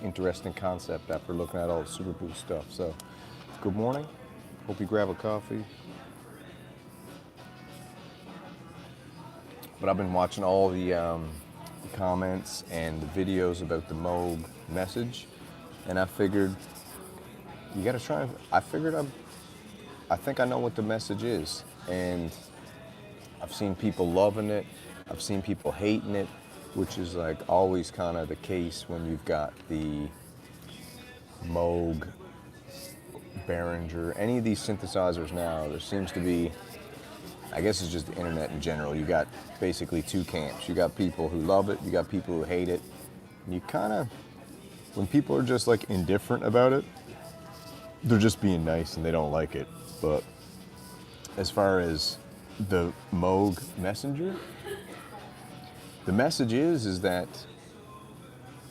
interesting concept after looking at all the Super Boost stuff. So, good morning. Hope you grab a coffee. But I've been watching all the comments and the videos about the Moog Message, and I figured you got to try. I think I know what the message is, and I've seen people loving it. I've seen people hating it, which is like always kind of the case when you've got the Moog, Behringer, any of these synthesizers now. There seems to be, I guess it's just the internet in general. You got basically two camps. You got people who love it, you got people who hate it. And you kind of, when people are just like indifferent about it, they're just being nice and they don't like it. But as far as the Moog Messenger, the message is that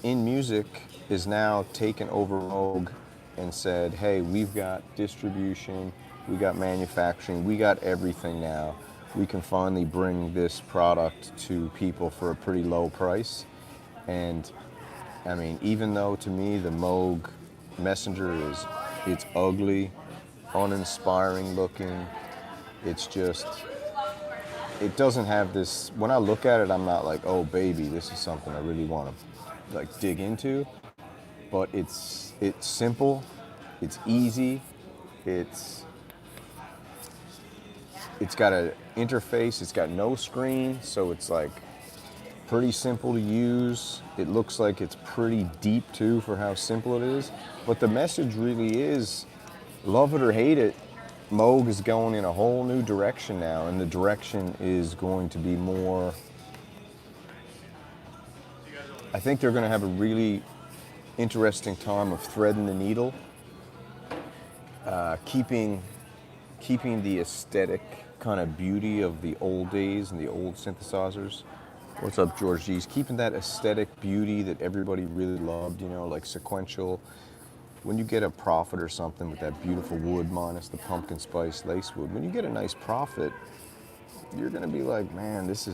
In Music is now taken over Moog and said, hey, we've got distribution, we got manufacturing, we got everything now. We can finally bring this product to people for a pretty low price. And I mean, even though to me the Moog Messenger it's ugly, uninspiring looking, it's just, it doesn't have this, when I look at it, I'm not like, oh baby, this is something I really want to like dig into. But it's simple, it's easy, it's got an interface, it's got no screen, so it's like pretty simple to use. It looks like it's pretty deep too for how simple it is. But the message really is, love it or hate it, Moog is going in a whole new direction now, and the direction is going to be more, I think they're going to have a really interesting time of threading the needle, keeping the aesthetic kind of beauty of the old days and the old synthesizers. What's up, George G's? Keeping that aesthetic beauty that everybody really loved, you know, like sequential. When you get a Prophet or something with that beautiful wood minus the pumpkin spice lace wood, when you get a nice Prophet, you're gonna be like, man, this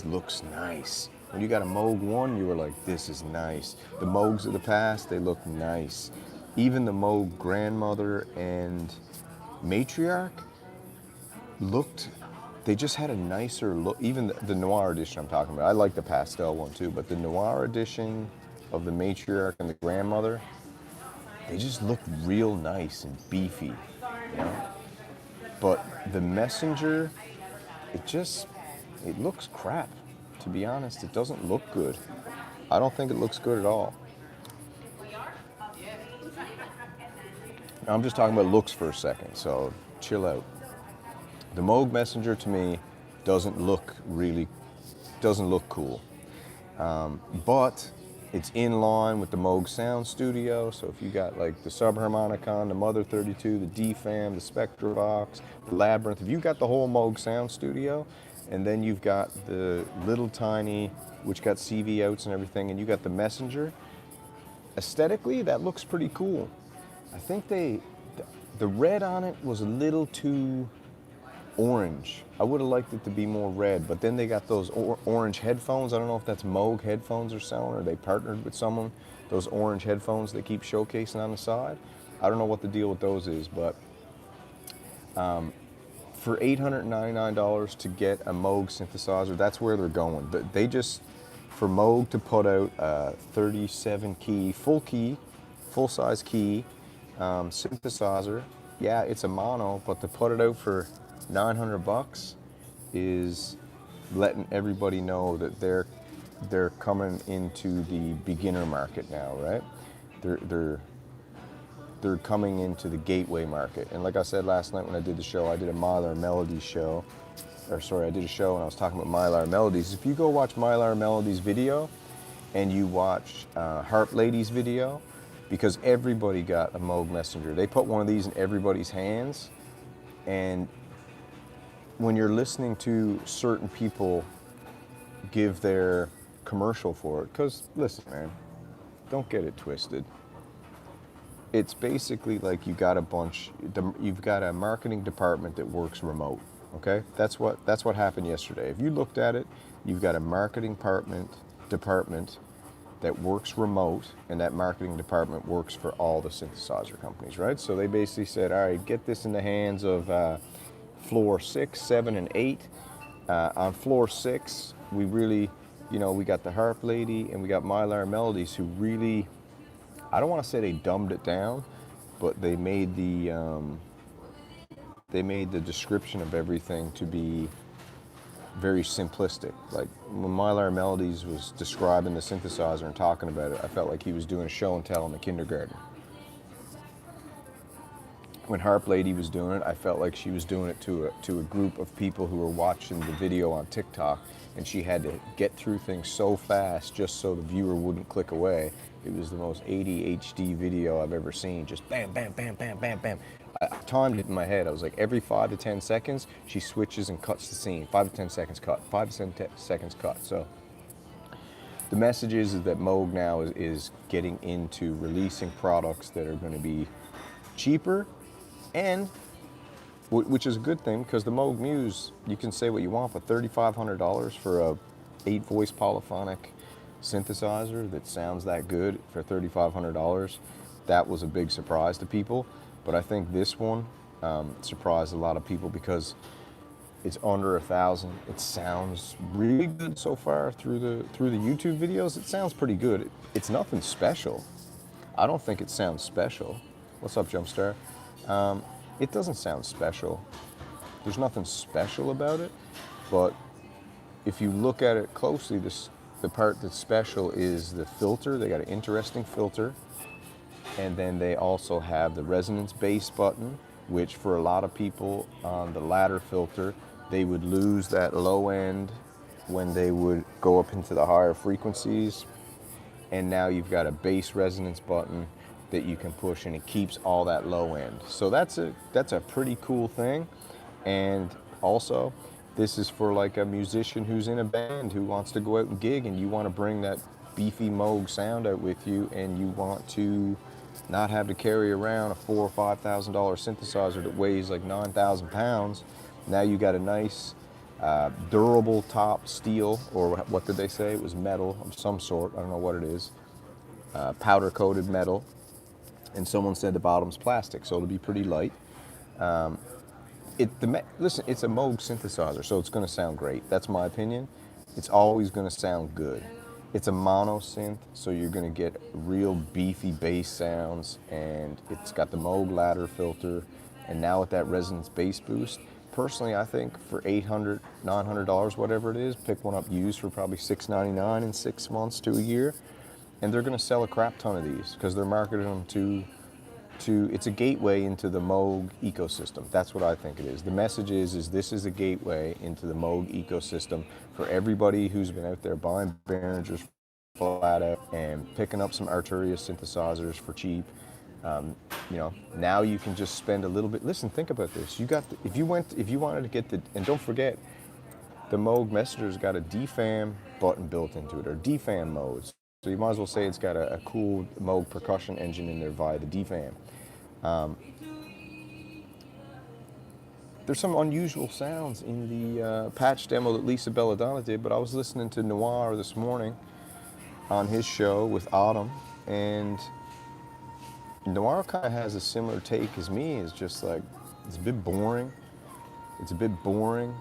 looks nice. When you got a Moog 1, you were like, this is nice. The Moogs of the past, they look nice. Even the Moog Grandmother and Matriarch they just had a nicer look. Even the Noir edition I'm talking about, I like the pastel one too, but the Noir edition of the Matriarch and the Grandmother, they just look real nice and beefy, you know? But the Messenger, it looks crap. To be honest, it doesn't look good. I don't think it looks good at all. Now, I'm just talking about looks for a second, so chill out. The Moog Messenger to me doesn't look cool. But it's in line with the Moog Sound Studio, so if you got like the Subharmonicon, the Mother 32, the DFAM, the Spectravox, the Labyrinth, if you got the whole Moog Sound Studio, and then you've got the little tiny, which got CV outs and everything, and you got the Messenger, aesthetically, that looks pretty cool. I think the red on it was a little too orange. I would have liked it to be more red, but then they got those orange headphones. I don't know if that's Moog headphones they're selling, or they partnered with someone. Those orange headphones they keep showcasing on the side. I don't know what the deal with those is, but for $899 to get a Moog synthesizer, that's where they're going. For Moog to put out a 37 key, full size key synthesizer, yeah, it's a mono, but to put it out for $900 is letting everybody know that they're coming into the beginner market now, right? They're coming into the gateway market. And like I said last night when I did the show, I did a Mylar Melodies show. I did a show and I was talking about Mylar Melodies. If you go watch Mylar Melodies video and you watch Harp Lady's video, because everybody got a Moog Messenger. They put one of these in everybody's hands, and when you're listening to certain people give their commercial for it, because listen, man, don't get it twisted. It's basically like you've got a marketing department that works remote. Okay, that's what happened yesterday. If you looked at it, you've got a marketing department that works remote, and that marketing department works for all the synthesizer companies, right? So they basically said, all right, get this in the hands of floor 6, 7, and 8. On floor 6, we really, we got the Harp Lady and we got Mylar Melodies, who really, I don't want to say they dumbed it down, but they made the description of everything to be very simplistic. Like when Mylar Melodies was describing the synthesizer and talking about it, I felt like he was doing a show and tell in the kindergarten. When Harp Lady was doing it, I felt like she was doing it to a group of people who were watching the video on TikTok, and she had to get through things so fast just so the viewer wouldn't click away. It was the most ADHD video I've ever seen. Just bam, bam, bam, bam, bam, bam. I timed it in my head. I was like, every 5 to 10 seconds, she switches and cuts the scene. 5 to 10 seconds cut, 5 to 10 seconds cut. So the message is that Moog now is getting into releasing products that are going to be cheaper, and which is a good thing, because the Moog Muse, you can say what you want, but $3,500 for a 8-voice polyphonic synthesizer that sounds that good for $3,500, that was a big surprise to people. But I think this one surprised a lot of people because it's under $1,000. It sounds really good so far through the YouTube videos. It sounds pretty good. It's nothing special. I don't think it sounds special. What's up, Jumpstar? It doesn't sound special. There's nothing special about it, but if you look at it closely, the part that's special is the filter. They got an interesting filter, and then they also have the resonance bass button, which for a lot of people on the ladder filter, they would lose that low end when they would go up into the higher frequencies, and now you've got a bass resonance button that you can push, and it keeps all that low end. So that's a pretty cool thing. And also, this is for like a musician who's in a band who wants to go out and gig, and you want to bring that beefy Moog sound out with you, and you want to not have to carry around a $4,000 or $5,000 synthesizer that weighs like 9,000 pounds. Now you got a nice durable top steel, or what did they say? It was metal of some sort. I don't know what it is. Powder coated metal. And someone said the bottom's plastic, so it'll be pretty light. Listen, it's a Moog synthesizer, so it's going to sound great. That's my opinion. It's always going to sound good. It's a mono synth, so you're going to get real beefy bass sounds, and it's got the Moog ladder filter, and now with that resonance bass boost. Personally, I think for $800, $900, whatever it is, pick one up used for probably $699 in 6 months to a year. And they're going to sell a crap ton of these because they're marketing them to it's a gateway into the Moog ecosystem. That's what I think it is. The message is this is a gateway into the Moog ecosystem for everybody who's been out there buying Behringers flat out and picking up some Arturia synthesizers for cheap. Now you can just spend a little bit. Listen, think about this. If you wanted to get and don't forget, the Moog Messenger's got a defam button built into it, or defam modes. So you might as well say it's got a cool Moog percussion engine in there via the defam. There's some unusual sounds in the patch demo that Lisa Belladonna did, but I was listening to Noir this morning on his show with Autumn, and Noir kind of has a similar take as me. It's just like, it's a bit boring. It's a bit boring.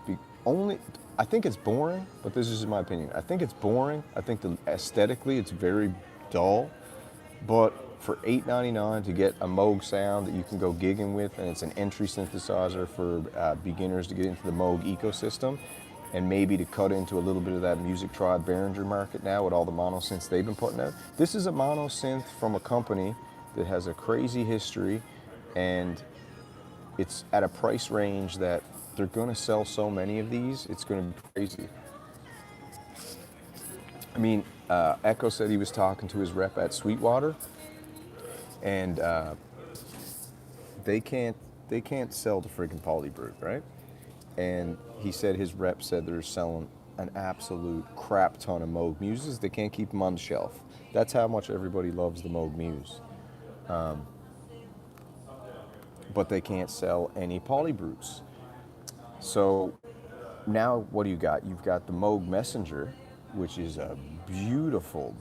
I think it's boring, but this is my opinion. I think it's boring. I think aesthetically it's very dull, but for $899 to get a Moog sound that you can go gigging with, and it's an entry synthesizer for beginners to get into the Moog ecosystem, and maybe to cut into a little bit of that Music Tribe Behringer market now with all the mono synths they've been putting out. This is a mono synth from a company that has a crazy history, and it's at a price range that they're going to sell so many of these, it's going to be crazy. I mean, Echo said he was talking to his rep at Sweetwater, and they can't sell the freaking Polybrute, right? And he said his rep said they're selling an absolute crap ton of Moog Muses. They can't keep them on the shelf. That's how much everybody loves the Moog Muse. But they can't sell any Polybrutes. So now what do you got? You've got the Moog Messenger, which is a beautiful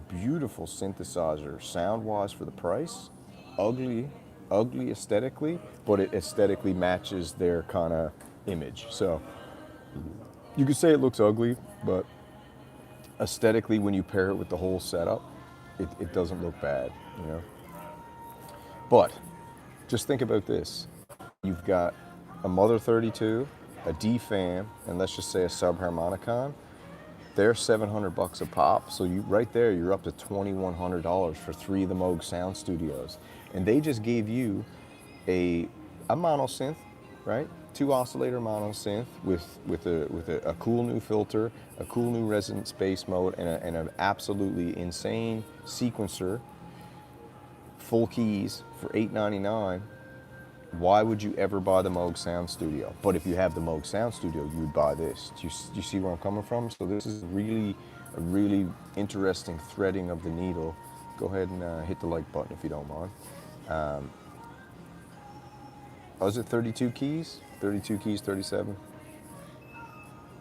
beautiful synthesizer sound-wise for the price. Ugly, ugly aesthetically, but it aesthetically matches their kind of image. So you could say it looks ugly, but aesthetically, when you pair it with the whole setup, it doesn't look bad, you know. But just think about this. You've got a Mother 32, a D-Fam, and let's just say a subharmonicon. They're $700 a pop, so you right there you're up to $2,100 for three of the Moog Sound Studios, and they just gave you a mono synth, right? Two oscillator mono synth with a cool new filter, a cool new resonance bass mode, and an absolutely insane sequencer, full keys for $899. Why would you ever buy the Moog Sound Studio? But if you have the Moog Sound Studio, you would buy this. Do you see where I'm coming from? So this is really a really interesting threading of the needle. Go ahead and hit the like button if you don't mind. Was it 32 keys? 32 keys, 37?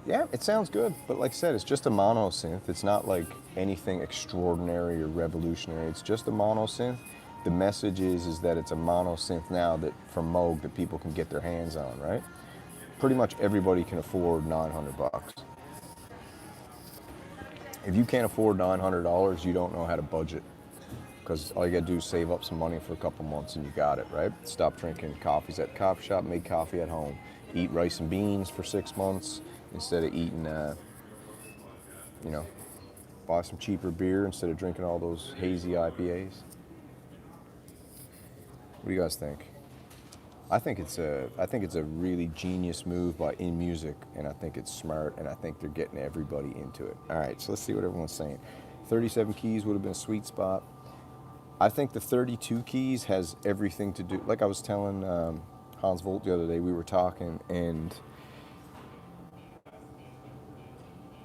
Yeah, it sounds good, but like I said, it's just a mono synth. It's not like anything extraordinary or revolutionary. It's just a mono synth. The message is that it's a mono synth now that from Moog that people can get their hands on, right? Pretty much everybody can afford $900. If you can't afford $900, you don't know how to budget, because all you gotta do is save up some money for a couple months and you got it, right? Stop drinking coffees at the coffee shop, make coffee at home. Eat rice and beans for 6 months instead of eating, you know, buy some cheaper beer instead of drinking all those hazy IPAs. What do you guys think? I think it's a really genius move by In Music, and I think it's smart, and I think they're getting everybody into it. All right, so let's see what everyone's saying. 37 keys would have been a sweet spot. I think the 32 keys has everything to do. Like I was telling Hans Volt the other day, we were talking, and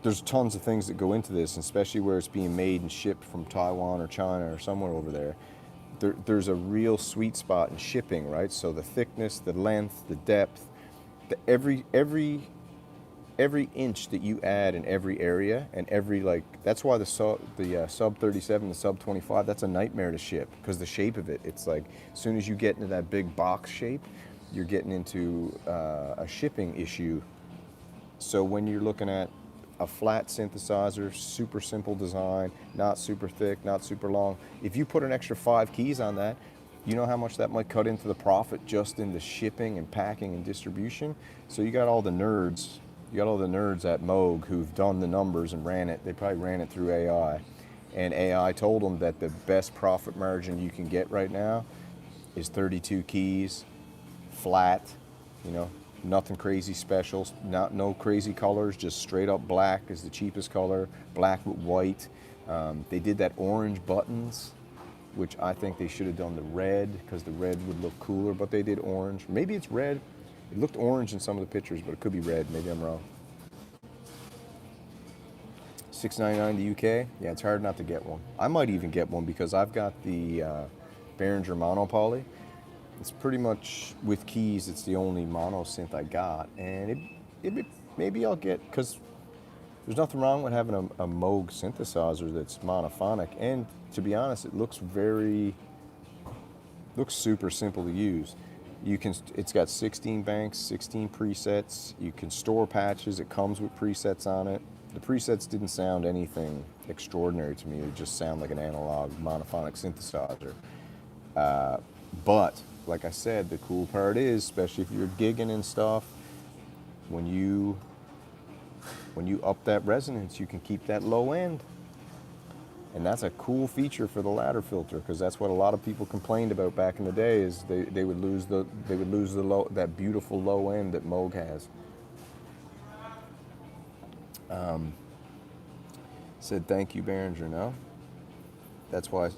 there's tons of things that go into this, especially where it's being made and shipped from Taiwan or China or somewhere over there. There's a real sweet spot in shipping, right? So the thickness, the length, the depth, every inch that you add in every area, and every, like, that's why the sub 37, the sub 25, that's a nightmare to ship, because the shape of it, it's like as soon as you get into that big box shape, you're getting into a shipping issue. So when you're looking at a flat synthesizer, super simple design, not super thick, not super long. If you put an extra 5 keys on that, you know how much that might cut into the profit just in the shipping and packing and distribution. So you got all the nerds at Moog who've done the numbers and ran it. They probably ran it through AI. And AI told them that the best profit margin you can get right now is 32 keys, flat, you know, nothing crazy special, no crazy colors, just straight up black is the cheapest color, black with white. They did that orange buttons, which I think they should have done the red, because the red would look cooler, but they did orange. Maybe it's red. It looked orange in some of the pictures, but it could be red. Maybe I'm wrong. $6.99 to UK. Yeah, it's hard not to get one. I might even get one because I've got the Behringer Mono Poly. It's pretty much, with keys, it's the only mono synth I got, and maybe I'll get, because there's nothing wrong with having a Moog synthesizer that's monophonic, and to be honest, it looks super simple to use. It's got 16 banks, 16 presets. You can store patches. It comes with presets on it. The presets didn't sound anything extraordinary to me. They just sound like an analog monophonic synthesizer. But like I said, the cool part is, especially if you're gigging and stuff, when you up that resonance, you can keep that low end. And that's a cool feature for the ladder filter, because that's what a lot of people complained about back in the day, is they would lose the that beautiful low end that Moog has. Said thank you, Behringer. No, that's why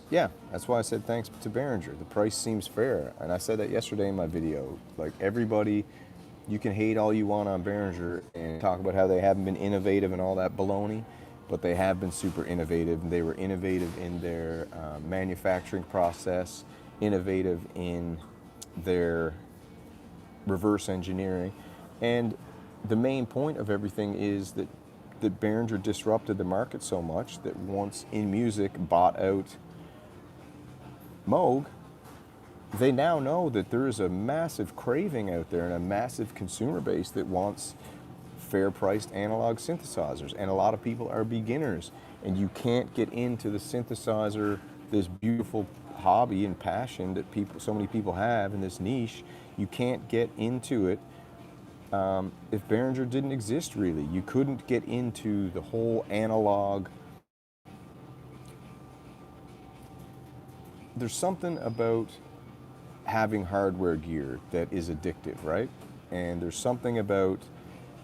I said thanks to Behringer. The price seems fair, and I said that yesterday in my video. Like, everybody, you can hate all you want on Behringer and talk about how they haven't been innovative and all that baloney, but they have been super innovative. They were innovative in their manufacturing process, innovative in their reverse engineering, and the main point of everything is that that Behringer disrupted the market so much that once In Music bought out Moog, they now know that there is a massive craving out there and a massive consumer base that wants fair-priced analog synthesizers, and a lot of people are beginners, and you can't get into the synthesizer, this beautiful hobby and passion that so many people have in this niche. You can't get into it if Behringer didn't exist, really. You couldn't get into the whole analog. There's something about having hardware gear that is addictive, right? And there's something about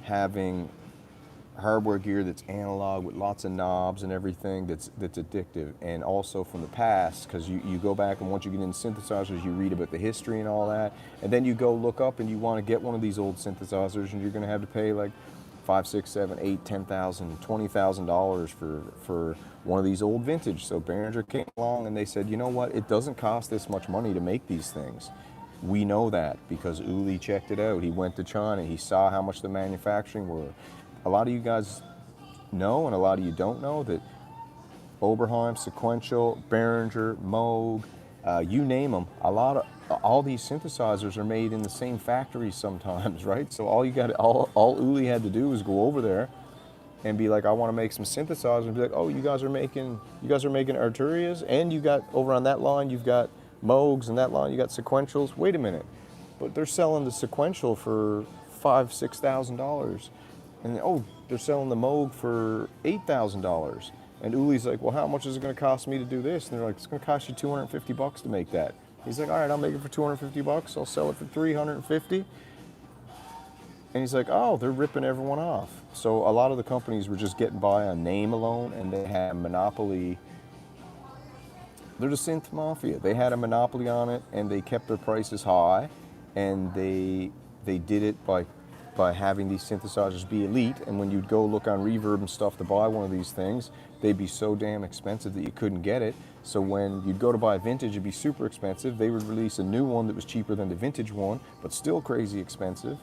having hardware gear that's analog with lots of knobs and everything that's addictive. And also from the past, because you go back and once you get into synthesizers, you read about the history and all that, and then you go look up and you want to get one of these old synthesizers, and you're going to have to pay like $5, $6, $7, $8, $10,000, $20,000 for one of these old vintage. So Behringer came along and they said, you know what, it doesn't cost this much money to make these things. We know that because Uli checked it out. He went to China, he saw how much the manufacturing were. A lot of you guys know, and a lot of you don't know, that Oberheim, Sequential, Behringer, Moog, you name them, all these synthesizers are made in the same factory sometimes, right? So all Uli had to do was go over there and be like, I want to make some synthesizers, and be like, oh, you guys are making Arturias, and you got over on that line, you've got Moogs, and that line you got Sequentials. Wait a minute, but they're selling the Sequential for $5,000, $6,000. And oh, they're selling the Moog for $8,000. And Uli's like, well, how much is it going to cost me to do this? And they're like, it's going to cost you $250 to make that. He's like, all right, I'll make it for $250. I'll sell it for $350. And he's like, oh, they're ripping everyone off. So a lot of the companies were just getting by on name alone, and they had a monopoly. They're the synth mafia. They had a monopoly on it, and they kept their prices high, and they did it by having these synthesizers be elite. And when you'd go look on Reverb and stuff to buy one of these things, they'd be so damn expensive that you couldn't get it. So when you'd go to buy a vintage, it'd be super expensive. They would release a new one that was cheaper than the vintage one, but still crazy expensive.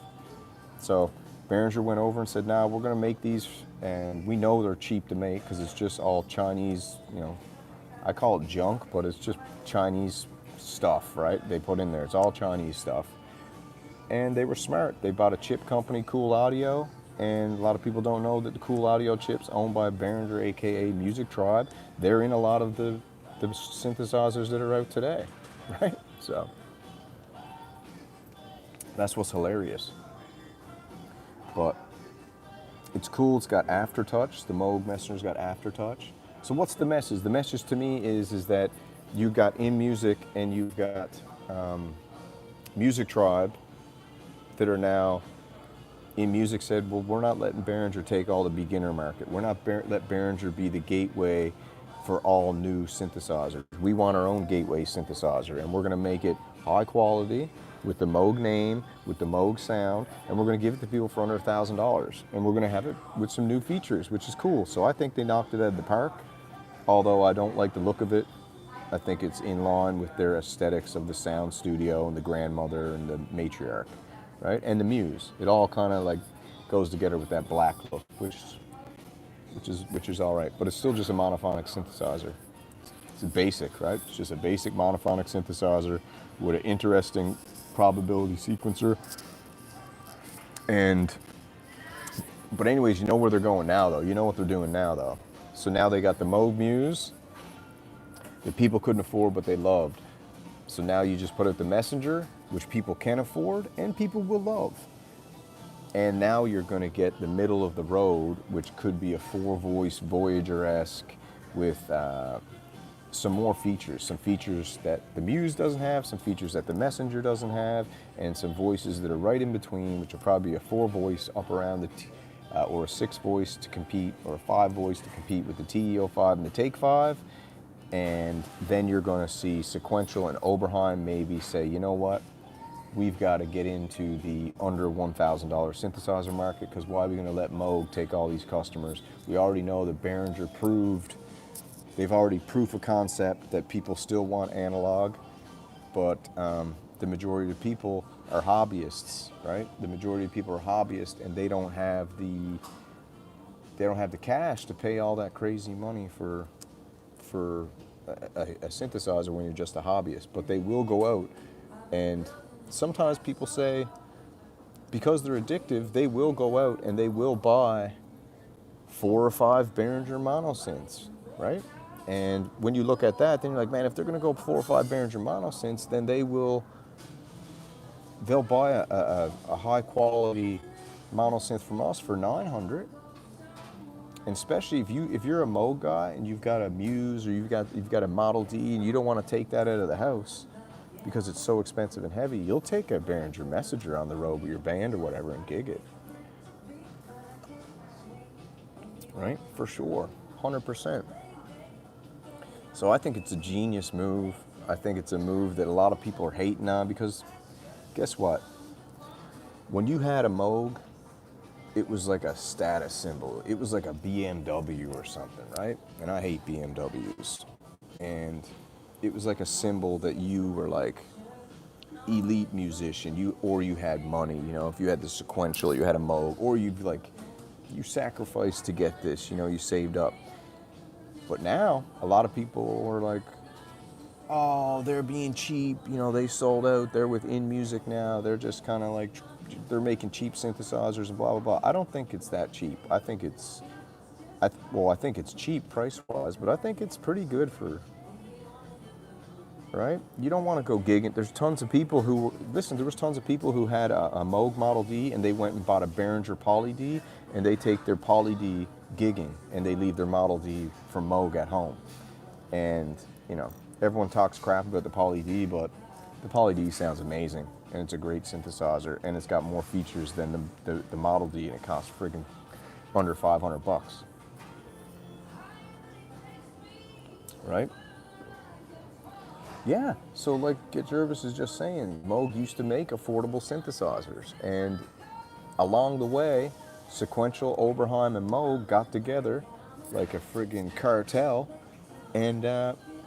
So Behringer went over and said, nah, we're gonna make these, and we know they're cheap to make because it's just all Chinese, I call it junk, but it's just Chinese stuff, right? They put in there, it's all Chinese stuff. And they were smart. They bought a chip company, Cool Audio, and a lot of people don't know that the Cool Audio chips owned by Behringer, aka Music Tribe. They're in a lot of the synthesizers that are out today, right? So that's what's hilarious. But it's cool. It's got aftertouch. The Moog Messenger's got aftertouch. So what's the message? The message to me is that you've got In Music and you've got Music Tribe that are now, In Music said, well, we're not letting Behringer take all the beginner market. We're not let Behringer be the gateway for all new synthesizers. We want our own gateway synthesizer, and we're going to make it high quality with the Moog name, with the Moog sound, and we're going to give it to people for under $1,000. And we're going to have it with some new features, which is cool. So I think they knocked it out of the park, although I don't like the look of it. I think it's in line with their aesthetics of the sound studio and the grandmother and the matriarch, right? And the Muse. It all kind of like goes together with that black look, which is all right. But it's still just a monophonic synthesizer. It's a basic, right? It's just a basic monophonic synthesizer with an interesting probability sequencer. But anyways, you know where they're going now, though. You know what they're doing now, though. So now they got the Moog Muse that people couldn't afford, but they loved. So now you just put out the Messenger, which people can afford and people will love. And now you're going to get the middle of the road, which could be a 4-voice Voyager-esque with some more features. Some features that the Muse doesn't have, some features that the Messenger doesn't have, and some voices that are right in between, which will probably be a 4-voice up around the or a 6-voice to compete, or a 5-voice to compete with the TE-05 and the Take-5. And then you're going to see Sequential and Oberheim maybe say, you know what, we've got to get into the under $1,000 synthesizer market, because why are we going to let Moog take all these customers? We already know that Behringer they've already proof of concept that people still want analog, but the majority of people are hobbyists, right? The majority of people are hobbyists, and they don't have they don't have the cash to pay all that crazy money for a synthesizer when you're just a hobbyist. But they will go out, and sometimes people say, because they're addictive, they will go out and they will buy 4 or 5 Behringer monosynths, right? And when you look at that, then you're like, man, if they're going to go 4 or 5 Behringer monosynths, then they'll buy a high quality monosynth from us for 900. And especially if you're a Moog guy and you've got a Muse or you've got a Model D and you don't want to take that out of the house because it's so expensive and heavy, you'll take a Behringer Messenger on the road with your band or whatever and gig it. Right? For sure. 100%. So I think it's a genius move. I think it's a move that a lot of people are hating on because guess what? When you had a Moog, it was like a status symbol. It was like a BMW or something, right? And I hate BMWs. And it was like a symbol that you were like elite musician, or you had money, you know, if you had the sequential, you had a Moog, or you sacrificed to get this, you know, you saved up. But now, a lot of people are like, oh, they're being cheap, you know, they sold out, they're within music now, they're just kind of like, they're making cheap synthesizers and blah, blah, blah. I don't think it's that cheap. I think it's cheap price-wise, but I think it's pretty good for, right? You don't want to go gigging. There's tons of people who, listen, there was tons of people who had a Moog Model D and they went and bought a Behringer Poly D and they take their Poly D gigging and they leave their Model D from Moog at home. And, you know, everyone talks crap about the Poly D, but the Poly D sounds amazing and it's a great synthesizer and it's got more features than the Model D and it costs friggin' under $500. Right? Yeah, so like Jervis is just saying, Moog used to make affordable synthesizers, and along the way, Sequential, Oberheim, and Moog got together like a friggin' cartel, and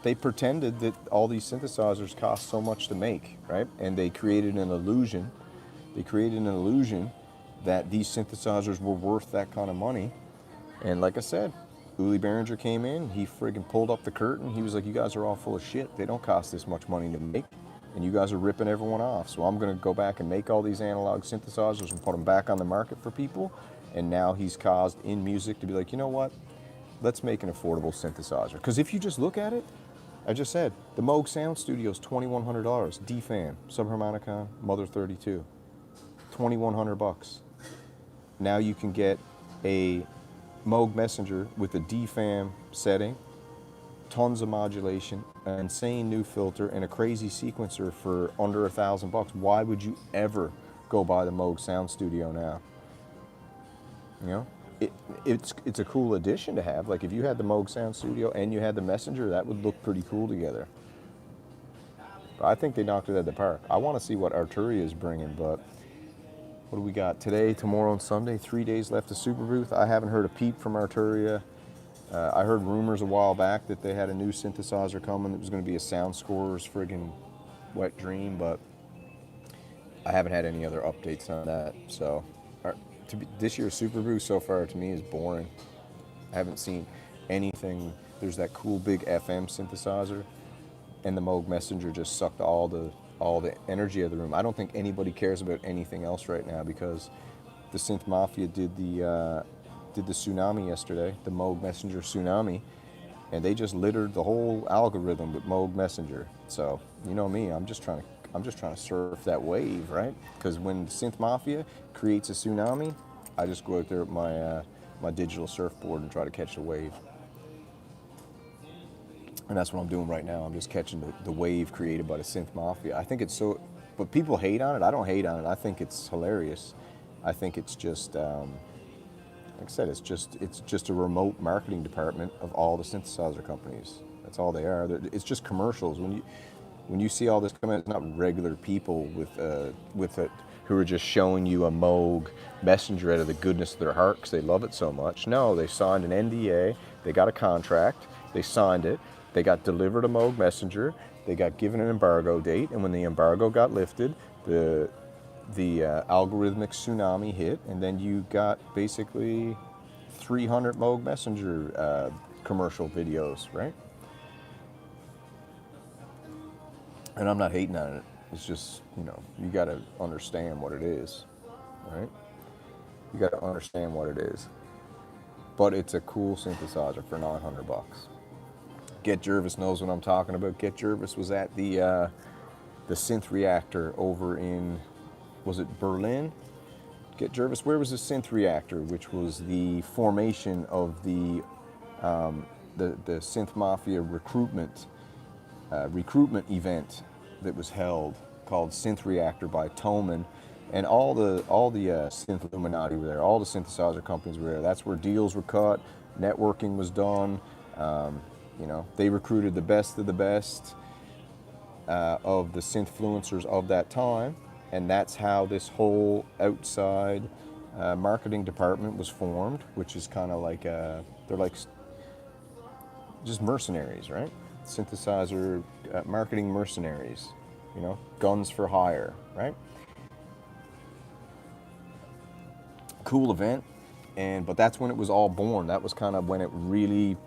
they pretended that all these synthesizers cost so much to make, right? And they created an illusion. They created an illusion that these synthesizers were worth that kind of money, and like I said, Uli Behringer came in, he friggin' pulled up the curtain. He was like, you guys are all full of shit. They don't cost this much money to make, and you guys are ripping everyone off. So I'm gonna go back and make all these analog synthesizers and put them back on the market for people. And now he's caused in music to be like, you know what? Let's make an affordable synthesizer. Because if you just look at it, I just said, the Moog Sound Studio is $2,100. D-Fan, Subharmonicon, Mother 32, $2,100. Now you can get a Moog Messenger with a DFAM setting, tons of modulation, an insane new filter, and a crazy sequencer for under $1,000. Why would you ever go buy the Moog Sound Studio now? You know, it's a cool addition to have. Like if you had the Moog Sound Studio and you had the Messenger, that would look pretty cool together. But I think they knocked it out of the park. I want to see what Arturia is bringing, but what do we got? Today, tomorrow, and Sunday, 3 days left of Super Booth. I haven't heard a peep from Arturia. I heard rumors a while back that they had a new synthesizer coming. It was going to be a Sound Scorer's friggin' wet dream, but I haven't had any other updates on that. So this year's Super Booth so far to me is boring. I haven't seen anything. There's that cool big FM synthesizer, and the Moog Messenger just sucked all the energy of the room. I don't think anybody cares about anything else right now because the Synth Mafia did the Tsunami yesterday, the Moog Messenger Tsunami, and they just littered the whole algorithm with Moog Messenger. So you know me, I'm just trying to surf that wave, right? Because when Synth Mafia creates a tsunami, I just go out there with my digital surfboard and try to catch the wave. And that's what I'm doing right now. I'm just catching the wave created by the Synth Mafia. I think it's so, but people hate on it. I don't hate on it. I think it's hilarious. I think it's just, like I said, it's just a remote marketing department of all the synthesizer companies. That's all they are. It's just commercials. When you see all this come out, it's not regular people with it who are just showing you a Moog Messenger out of the goodness of their heart because they love it so much. No, they signed an NDA. They got a contract. They signed it. They got delivered a Moog Messenger. They got given an embargo date, and when the embargo got lifted, the algorithmic tsunami hit, and then you got basically 300 Moog Messenger commercial videos, right? And I'm not hating on it. It's just, you got to understand what it is, right? You got to understand what it is. But it's a cool synthesizer for $900. Get Jervis knows what I'm talking about. Get Jervis was at the Synth Reactor over in, was it Berlin? Get Jervis, where was the Synth Reactor, which was the formation of the Synth Mafia recruitment event that was held, called Synth Reactor by Thomann, and all the synth Illuminati were there. All the synthesizer companies were there. That's where deals were cut, networking was done. They recruited the best of the best of the synthfluencers of that time, and that's how this whole outside marketing department was formed, which is kind of like they're like just mercenaries, right? Synthesizer marketing mercenaries, guns for hire, right? Cool event, but that's when it was all born. That was kind of when it really,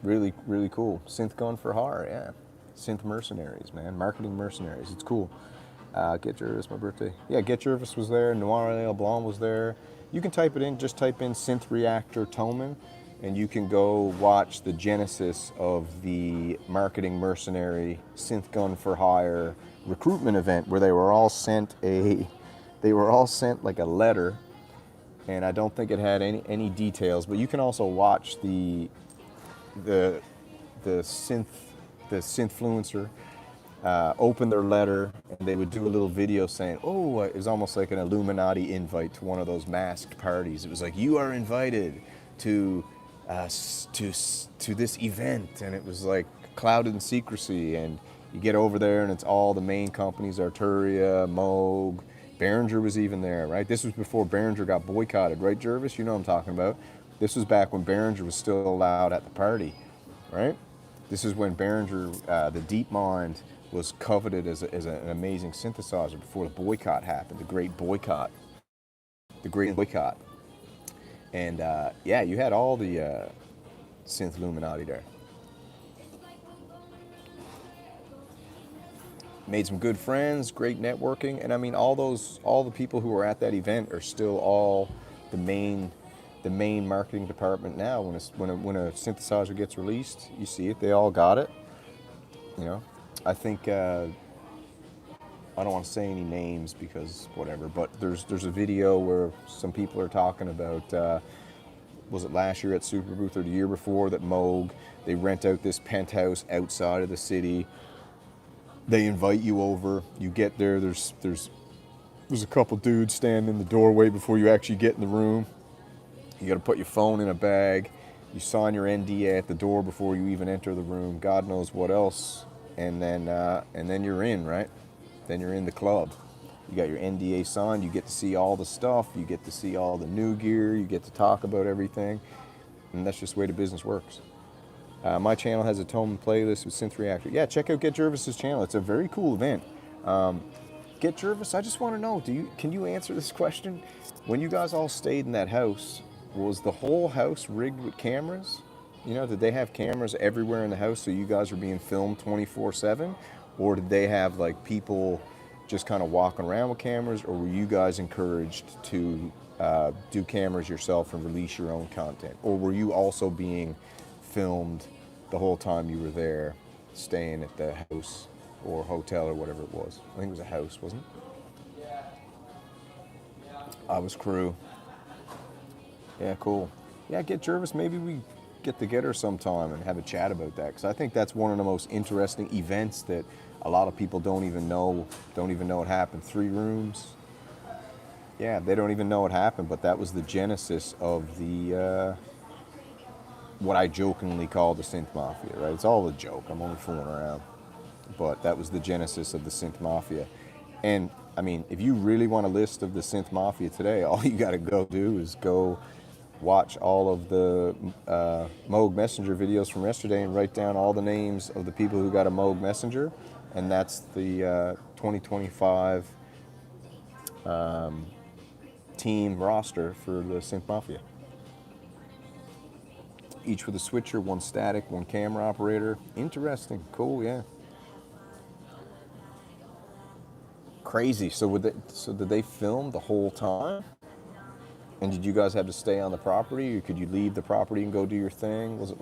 really, really cool. Synth gun for hire, yeah. Synth mercenaries, man. Marketing mercenaries. It's cool. Get Jervis, my birthday. Yeah, Get Jervis was there. Noir Ale Blanc was there. You can type it in, just type in Synth Reactor Thomann, and you can go watch the genesis of the marketing mercenary synth gun for hire recruitment event, where they were all sent like a letter, and I don't think it had any details, but you can also watch the synthfluencer open their letter, and they would do a little video saying, oh, it was almost like an Illuminati invite to one of those masked parties. It was like, you are invited to this event, and it was like clouded in secrecy, and you get over there and it's all the main companies, Arturia, Moog, Behringer was even there, right? This was before Behringer got boycotted, right, Jervis? You know what I'm talking about. This was back when Behringer was still allowed at the party, right? This is when Behringer, the DeepMind, was coveted as an amazing synthesizer before the boycott happened, the great boycott. And you had all the synth Illuminati there. Made some good friends, great networking, and I mean all the people who were at that event are still all the main marketing department now. When a synthesizer gets released, you see it. They all got it. I think I don't want to say any names because whatever, but there's a video where some people are talking about was it last year at Superbooth or the year before, that Moog, they rent out this penthouse outside of the city. They invite you over. You get there. There's a couple dudes standing in the doorway before you actually get in the room. You got to put your phone in a bag. You sign your NDA at the door before you even enter the room. God knows what else. And then you're in, right? Then you're in the club. You got your NDA signed. You get to see all the stuff. You get to see all the new gear. You get to talk about everything. And that's just the way the business works. My channel has a Thomann playlist with Synth Reactor. Yeah, check out Get Jervis's channel. It's a very cool event. Get Jervis, I just want to know, can you answer this question? When you guys all stayed in that house, was the whole house rigged with cameras? Did they have cameras everywhere in the house so you guys were being filmed 24/7? Or did they have like people just kind of walking around with cameras? Or were you guys encouraged to do cameras yourself and release your own content? Or were you also being filmed the whole time you were there, staying at the house or hotel or whatever it was? I think it was a house, wasn't it? I was crew. Yeah, cool. Yeah, Get Jervis, maybe we get together sometime and have a chat about that, because I think that's one of the most interesting events that a lot of people don't even know it happened. 3 rooms. Yeah, they don't even know it happened, but that was the genesis of the what I jokingly call the Synth Mafia, right? It's all a joke. I'm only fooling around. But that was the genesis of the Synth Mafia. And I mean, if you really want a list of the Synth Mafia today, all you got to go do is go watch all of the Moog Messenger videos from yesterday and write down all the names of the people who got a Moog Messenger. And that's the 2025 team roster for the Synth Mafia. Each with a switcher, one static, one camera operator. Interesting, cool, yeah. Crazy. So did they film the whole time? And did you guys have to stay on the property, or could you leave the property and go do your thing? Was it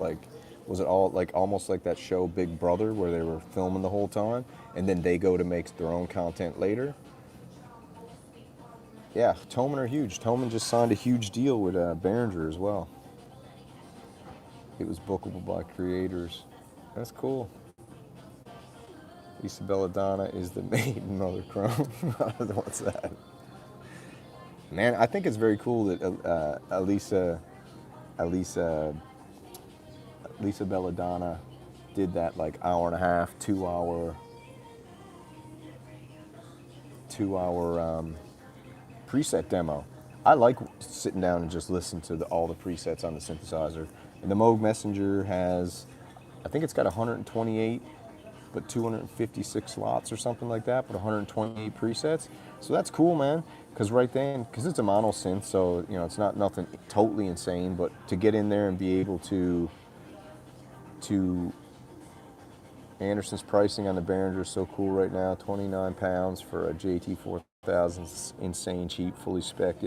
all like almost like that show Big Brother, where they were filming the whole time, and then they go to make their own content later? Yeah, Thomann are huge. Thomann just signed a huge deal with Behringer as well. It was bookable by creators. That's cool. Lisa Belladonna is the maiden mother Chrome. What's that? Man, I think it's very cool that Lisa Belladonna did that like hour and a half, 2 hour preset demo. I like sitting down and just listen to all the presets on the synthesizer. And the Moog Messenger has, I think it's got 128, but 256 slots or something like that, but 128 presets. So that's cool, man. Because right then, because it's a mono synth, so it's not nothing totally insane, but to get in there and be able to Anderson's pricing on the Behringer is so cool right now. £29 for a JT4000, insane cheap, fully spec.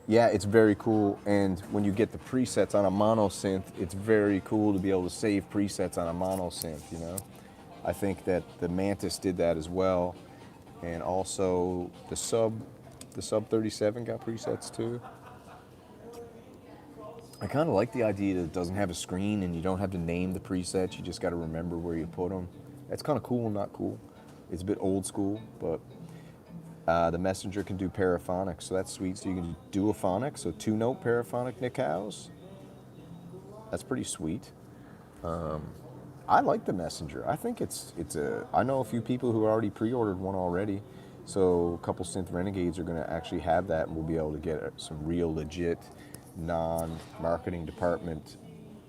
Yeah, it's very cool. And when you get the presets on a mono synth, it's very cool to be able to save presets on a mono synth. I think that the Mantis did that as well, and also the Sub 37 got presets too. I kind of like the idea that it doesn't have a screen and you don't have to name the presets. You just got to remember where you put them. That's kind of cool, not cool. It's a bit old school, but the Messenger can do paraphonic, so that's sweet. So you can do duophonic, so 2-note paraphonic Nickhouse. That's pretty sweet. I like the Messenger. I think I know a few people who already pre-ordered one already. So a couple Synth Renegades are going to actually have that, and we'll be able to get some real legit non-marketing department,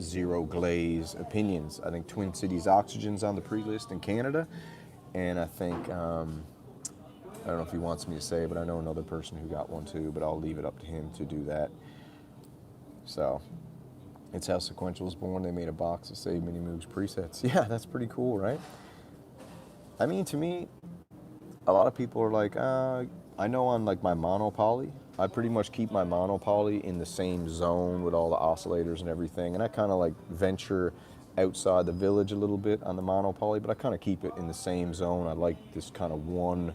zero glaze opinions. I think Twin Cities Oxygen's on the pre-list in Canada, and I think, I don't know if he wants me to say, but I know another person who got one too, but I'll leave it up to him to do that. So, it's how Sequential was born. They made a box of Save Mini Moog's presets. Yeah, that's pretty cool, right? I mean, to me, a lot of people are like, I know on like my mono poly, I pretty much keep my mono poly in the same zone with all the oscillators and everything, and I kind of like venture outside the village a little bit on the mono poly, but I kind of keep it in the same zone. I like this kind of one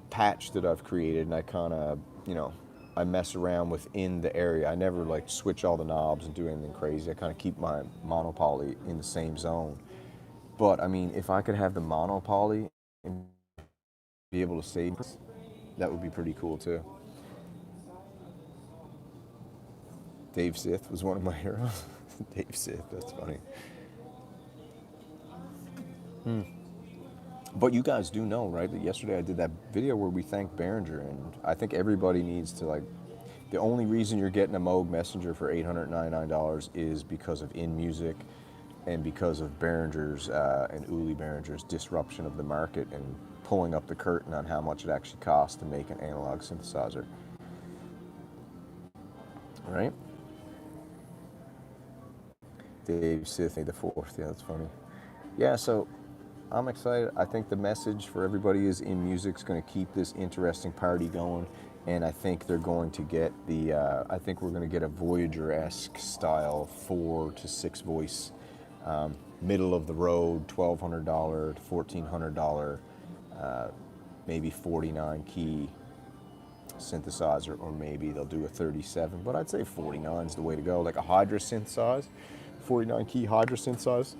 patch that I've created, and I kind of, I mess around within the area. I never like switch all the knobs and do anything crazy. I kind of keep my mono poly in the same zone. But I mean, if I could have the mono poly and be able to save, that would be pretty cool too. Dave Sith was one of my heroes. Dave Sith, that's funny. But you guys do know, right, that yesterday I did that video where we thanked Behringer, and I think everybody needs to, like, the only reason you're getting a Moog Messenger for $899 is because of InMusic and because of Behringer's and Uli Behringer's disruption of the market and pulling up the curtain on how much it actually costs to make an analog synthesizer. Right? Dave Sith, the fourth. Yeah, that's funny. Yeah, so I'm excited. I think the message for everybody is InMusic's going to keep this interesting party going, and I think they're going to get I think we're going to get a Voyager-esque style 4 to 6 voice, middle of the road, $1,200 to $1,400, maybe 49 key synthesizer, or maybe they'll do a 37, but I'd say 49 is the way to go, like a Hydra synthesize, 49 key Hydra synthesize,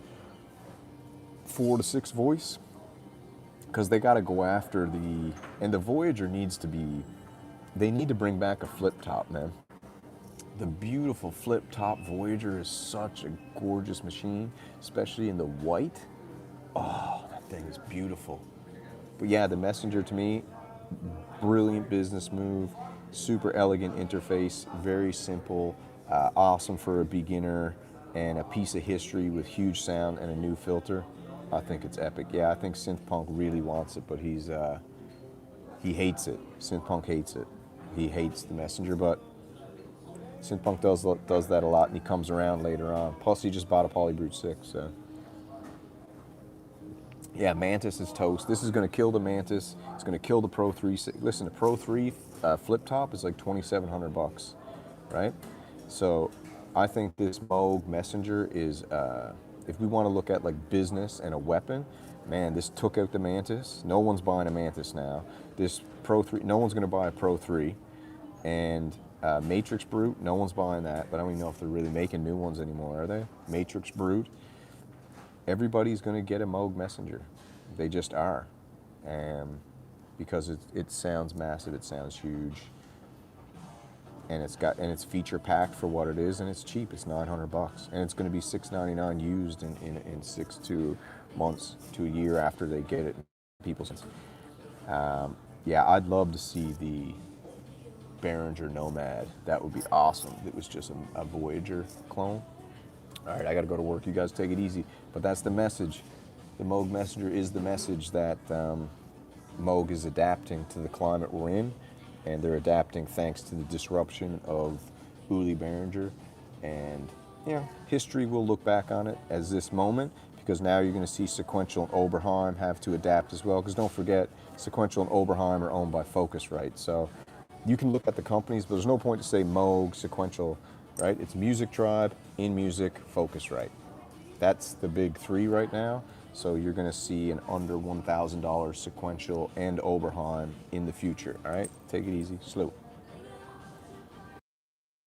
4 to 6 voice, because they got to go after and the Voyager they need to bring back a flip top, man. The beautiful flip top Voyager is such a gorgeous machine, especially in the white. Oh, that thing is beautiful. But yeah, the Messenger to me, brilliant business move, super elegant interface, very simple, awesome for a beginner, and a piece of history with huge sound and a new filter. I think it's epic. Yeah, I think Synth Punk really wants it, but he's he hates it. Synth Punk hates it. He hates the Messenger, but Synth Punk does that a lot, and he comes around later on. Plus, he just bought a Polybrute 6, so. Yeah, Mantis is toast. This is going to kill the Mantis. It's going to kill the Pro 3. Listen, the Pro 3 flip top is like $2,700, right? So I think this Moog Messenger is, if we want to look at like business and a weapon, man, this took out the Mantis. No one's buying a Mantis now. This Pro 3, no one's going to buy a Pro 3. And Matrix Brute, no one's buying that, but I don't even know if they're really making new ones anymore, are they? Matrix Brute. Everybody's going to get a Moog Messenger. They just are. Because it sounds massive, it sounds huge. And it's feature packed for what it is, and it's cheap. It's $900, and it's going to be $699 used in 6 to months to a year after they get it. People's, yeah, I'd love to see the Behringer Nomad. That would be awesome. It was just a Voyager clone. All right, I got to go to work. You guys take it easy. But that's the message. The Moog Messenger is the message that Moog is adapting to the climate we're in, and they're adapting thanks to the disruption of Uli Behringer. And history will look back on it as this moment, because now you're going to see Sequential and Oberheim have to adapt as well. Because don't forget, Sequential and Oberheim are owned by Focusrite. So you can look at the companies, but there's no point to say Moog, Sequential, right? It's Music Tribe, In Music, Focusrite. That's the big three right now. So you're going to see an under $1,000 Sequential and Oberheim in the future. All right, take it easy, slow.